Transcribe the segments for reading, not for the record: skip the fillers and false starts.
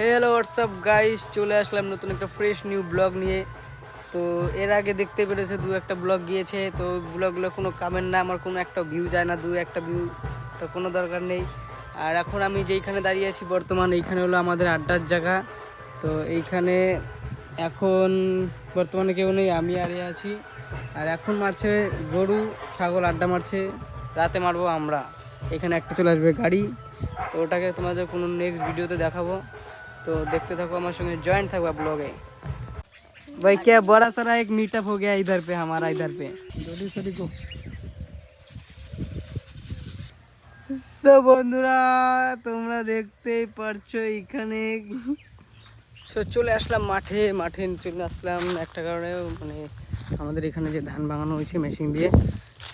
Hello WhatsApp guys, চলে আসলাম নতুন একটা ফ্রেশ নিউ ব্লগ নিয়ে। তো এর আগে দেখতে পেরেছে দু একটা ব্লগ গিয়েছে, তো ব্লগগুলো কোনো কামের না, আমার কোনো একটা ভিউ যায় না, একটা ভিউ তো কোনো দরকার নেই। আর এখন আমি যেইখানে দাঁড়িয়ে আছি বর্তমান, এইখানে হলো আমাদের আড্ডার জায়গা। তো এইখানে এখন বর্তমানে কেউ নেই, আমি আর আছি। আর এখন মারছে গরু ছাগল, আড্ডা মারছে, রাতে মারবো আমরা। এখানে একটা চলে আসবে গাড়ি, তো ওটাকে তোমাদের কোনো নেক্সট ভিডিওতে দেখাবো। तो देखते थको, हमारे संगे ज्वाइन था ब्लॉग है भाई। क्या बड़ा सारा एक मीटअप हो गया इधर पे, हमारा इधर पे को सब बंधुरा তোমরা দেখতেই পারছো এখানে। তো চলে আসলাম মাঠে চলে আসলাম একটা কারণে, মানে আমাদের এখানে যে ধান ভাঙানো হয়েছে মেশিন দিয়ে,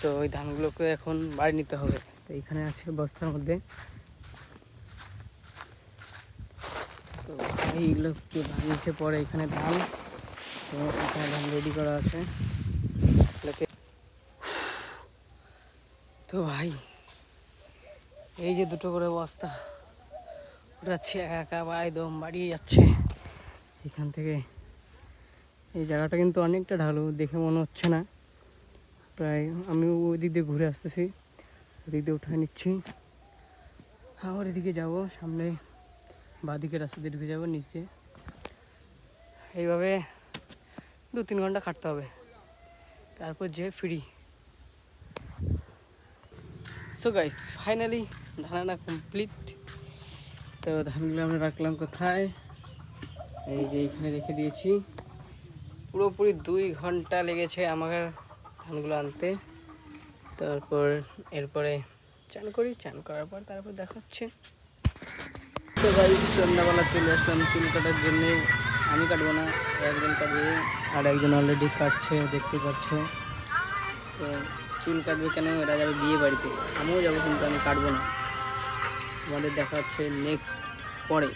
তো ওই ধানগুলোকে এখন বাড়ি নিতে হবে। তো এখানে আছে বস্তার মধ্যে, তো এইগুলো কি ভাঙছে পরে এখানে ধান, তো এখানে ধান রেডি করা আছে। তো ভাই এই যে দুটো করে বস্তা উঠাচ্ছে একা একা, বা একদম বাড়িয়ে যাচ্ছে এখান থেকে। এই জায়গাটা কিন্তু অনেকটা ঢালু, দেখে মনে হচ্ছে না। প্রায় আমি ওই দিক দিয়ে ঘুরে আসতেছি, ওদিক দিয়ে উঠায় নিচ্ছি, আবার এদিকে যাবো, সামনে বাঁদিকে রাস্তা দিয়ে ঢুকে যাবো নিচে। এইভাবে 2-3 ঘন্টা কাটতে হবে, তারপর যে ফ্রি। সো গাইস ফাইনালি ধানানা কমপ্লিট। তো ধানগুলো আমরা রাখলাম কোথায়, এই যে এখানে রেখে দিয়েছি। পুরোপুরি 2 ঘন্টা লেগেছে আমাকে ধানগুলো আনতে। তারপর এরপরে চান করি, চান করার পর তারপর দেখাচ্ছে। তো ভাই সন্ধ্যাবেলা চলে আসলাম চুল কাটার জন্যে। আমি কাটবো না, একজন কাটবে, আর একজন অলরেডি কাটছে দেখতে পাচ্ছ। তো চুল কাটবে কেন, এরা যাবে বিয়ে বাড়িতে, আমিও যাবো, কিন্তু আমি কাটবো না। আমাদের দেখা হচ্ছে নেক্সট পরে।